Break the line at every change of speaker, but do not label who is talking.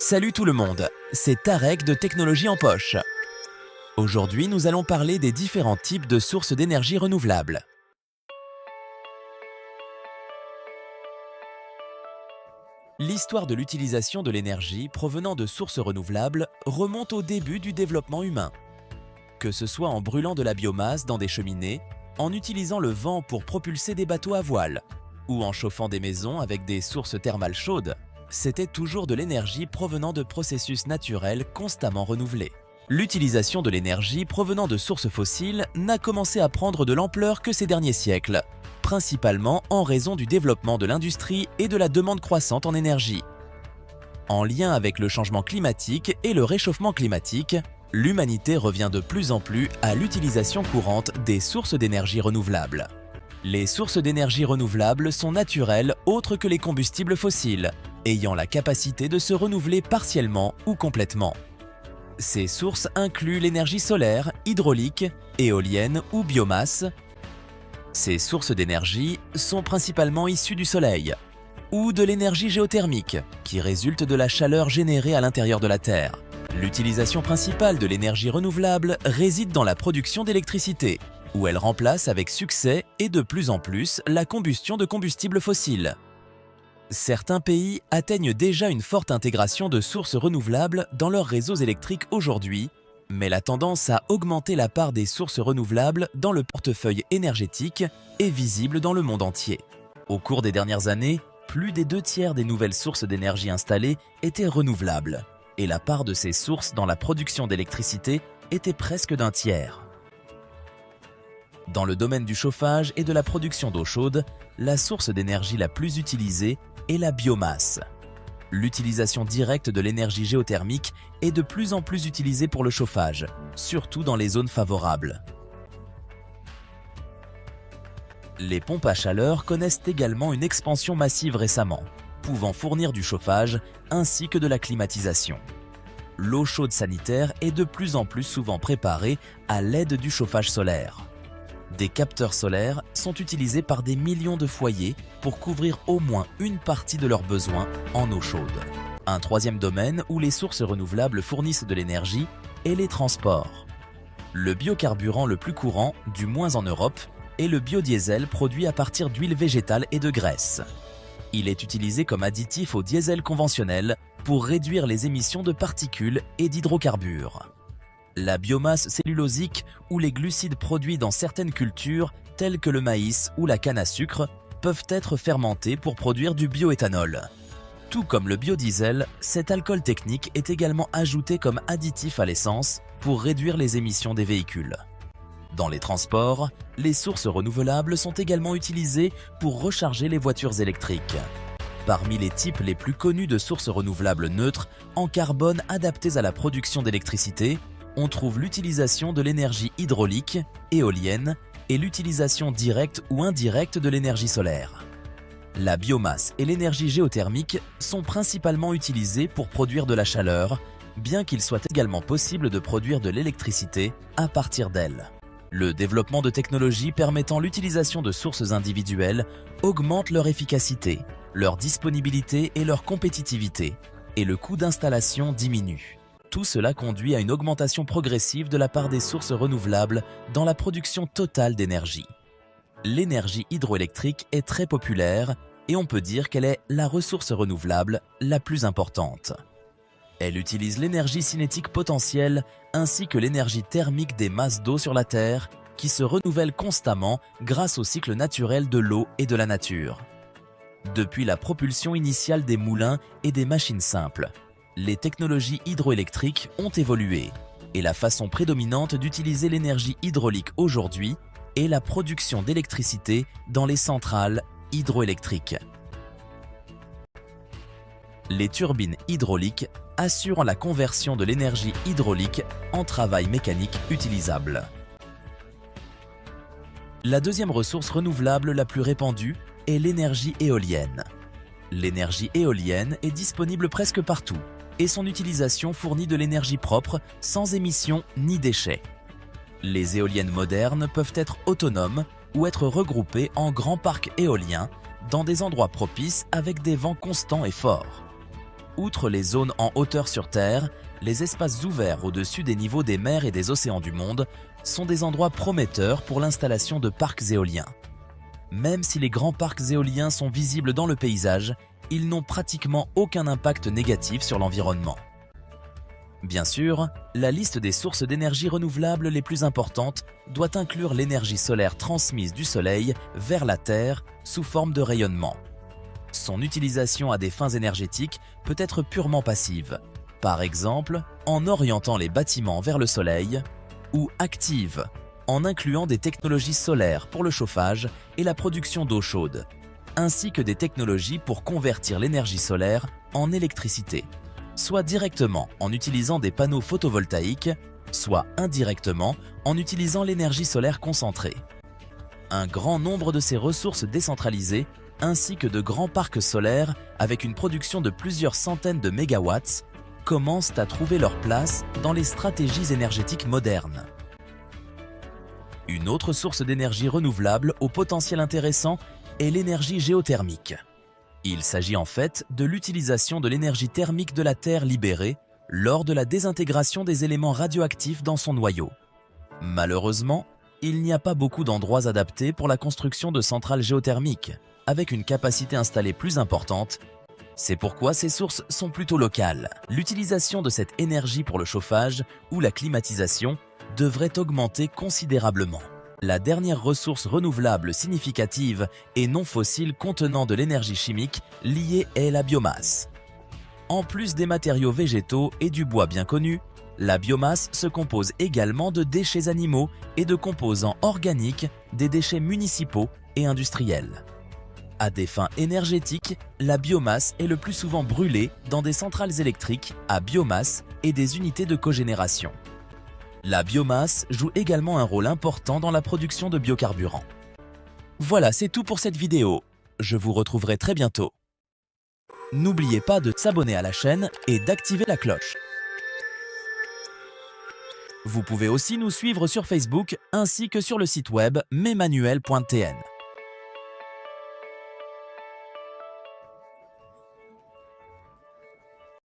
Salut tout le monde, c'est Tarek de Technologie en Poche. Aujourd'hui, nous allons parler des différents types de sources d'énergie renouvelables. L'histoire de l'utilisation de l'énergie provenant de sources renouvelables remonte au début du développement humain. Que ce soit en brûlant de la biomasse dans des cheminées, en utilisant le vent pour propulser des bateaux à voile, ou en chauffant des maisons avec des sources thermales chaudes, c'était toujours de l'énergie provenant de processus naturels constamment renouvelés. L'utilisation de l'énergie provenant de sources fossiles n'a commencé à prendre de l'ampleur que ces derniers siècles, principalement en raison du développement de l'industrie et de la demande croissante en énergie. En lien avec le changement climatique et le réchauffement climatique, l'humanité revient de plus en plus à l'utilisation courante des sources d'énergie renouvelables. Les sources d'énergie renouvelables sont naturelles autres que les combustibles fossiles, ayant la capacité de se renouveler partiellement ou complètement. Ces sources incluent l'énergie solaire, hydraulique, éolienne ou biomasse. Ces sources d'énergie sont principalement issues du soleil ou de l'énergie géothermique qui résulte de la chaleur générée à l'intérieur de la Terre. L'utilisation principale de l'énergie renouvelable réside dans la production d'électricité, où elle remplace avec succès et de plus en plus la combustion de combustibles fossiles. Certains pays atteignent déjà une forte intégration de sources renouvelables dans leurs réseaux électriques aujourd'hui, mais la tendance à augmenter la part des sources renouvelables dans le portefeuille énergétique est visible dans le monde entier. Au cours des dernières années, plus des 2/3 des nouvelles sources d'énergie installées étaient renouvelables, et la part de ces sources dans la production d'électricité était presque d'1/3. Dans le domaine du chauffage et de la production d'eau chaude, la source d'énergie la plus utilisée est la biomasse. L'utilisation directe de l'énergie géothermique est de plus en plus utilisée pour le chauffage, surtout dans les zones favorables. Les pompes à chaleur connaissent également une expansion massive récemment, pouvant fournir du chauffage ainsi que de la climatisation. L'eau chaude sanitaire est de plus en plus souvent préparée à l'aide du chauffage solaire. Des capteurs solaires sont utilisés par des millions de foyers pour couvrir au moins une partie de leurs besoins en eau chaude. Un troisième domaine où les sources renouvelables fournissent de l'énergie est les transports. Le biocarburant le plus courant, du moins en Europe, est le biodiesel produit à partir d'huile végétale et de graisse. Il est utilisé comme additif au diesel conventionnel pour réduire les émissions de particules et d'hydrocarbures. La biomasse cellulosique ou les glucides produits dans certaines cultures, telles que le maïs ou la canne à sucre, peuvent être fermentés pour produire du bioéthanol. Tout comme le biodiesel, cet alcool technique est également ajouté comme additif à l'essence pour réduire les émissions des véhicules. Dans les transports, les sources renouvelables sont également utilisées pour recharger les voitures électriques. Parmi les types les plus connus de sources renouvelables neutres en carbone adaptées à la production d'électricité, on trouve l'utilisation de l'énergie hydraulique, éolienne et l'utilisation directe ou indirecte de l'énergie solaire. La biomasse et l'énergie géothermique sont principalement utilisées pour produire de la chaleur, bien qu'il soit également possible de produire de l'électricité à partir d'elles. Le développement de technologies permettant l'utilisation de sources individuelles augmente leur efficacité, leur disponibilité et leur compétitivité, et le coût d'installation diminue. Tout cela conduit à une augmentation progressive de la part des sources renouvelables dans la production totale d'énergie. L'énergie hydroélectrique est très populaire et on peut dire qu'elle est la ressource renouvelable la plus importante. Elle utilise l'énergie cinétique potentielle ainsi que l'énergie thermique des masses d'eau sur la Terre qui se renouvellent constamment grâce au cycle naturel de l'eau et de la nature. Depuis la propulsion initiale des moulins et des machines simples, les technologies hydroélectriques ont évolué et la façon prédominante d'utiliser l'énergie hydraulique aujourd'hui est la production d'électricité dans les centrales hydroélectriques. Les turbines hydrauliques assurent la conversion de l'énergie hydraulique en travail mécanique utilisable. La deuxième ressource renouvelable la plus répandue est l'énergie éolienne. L'énergie éolienne est disponible presque partout et son utilisation fournit de l'énergie propre sans émissions ni déchets. Les éoliennes modernes peuvent être autonomes ou être regroupées en grands parcs éoliens dans des endroits propices avec des vents constants et forts. Outre les zones en hauteur sur Terre, les espaces ouverts au-dessus des niveaux des mers et des océans du monde sont des endroits prometteurs pour l'installation de parcs éoliens. Même si les grands parcs éoliens sont visibles dans le paysage, ils n'ont pratiquement aucun impact négatif sur l'environnement. Bien sûr, la liste des sources d'énergie renouvelables les plus importantes doit inclure l'énergie solaire transmise du Soleil vers la Terre sous forme de rayonnement. Son utilisation à des fins énergétiques peut être purement passive, par exemple en orientant les bâtiments vers le Soleil, ou active, en incluant des technologies solaires pour le chauffage et la production d'eau chaude, ainsi que des technologies pour convertir l'énergie solaire en électricité, soit directement en utilisant des panneaux photovoltaïques, soit indirectement en utilisant l'énergie solaire concentrée. Un grand nombre de ces ressources décentralisées ainsi que de grands parcs solaires avec une production de plusieurs centaines de mégawatts commencent à trouver leur place dans les stratégies énergétiques modernes. Une autre source d'énergie renouvelable au potentiel intéressant est l'énergie géothermique. Il s'agit en fait de l'utilisation de l'énergie thermique de la Terre libérée lors de la désintégration des éléments radioactifs dans son noyau. Malheureusement, il n'y a pas beaucoup d'endroits adaptés pour la construction de centrales géothermiques, avec une capacité installée plus importante. C'est pourquoi ces sources sont plutôt locales. L'utilisation de cette énergie pour le chauffage ou la climatisation devrait augmenter considérablement. La dernière ressource renouvelable significative et non fossile contenant de l'énergie chimique liée est la biomasse. En plus des matériaux végétaux et du bois bien connus, la biomasse se compose également de déchets animaux et de composants organiques des déchets municipaux et industriels. À des fins énergétiques, la biomasse est le plus souvent brûlée dans des centrales électriques à biomasse et des unités de cogénération. La biomasse joue également un rôle important dans la production de biocarburants. Voilà, c'est tout pour cette vidéo. Je vous retrouverai très bientôt. N'oubliez pas de s'abonner à la chaîne et d'activer la cloche. Vous pouvez aussi nous suivre sur Facebook ainsi que sur le site web mesmanuel.tn.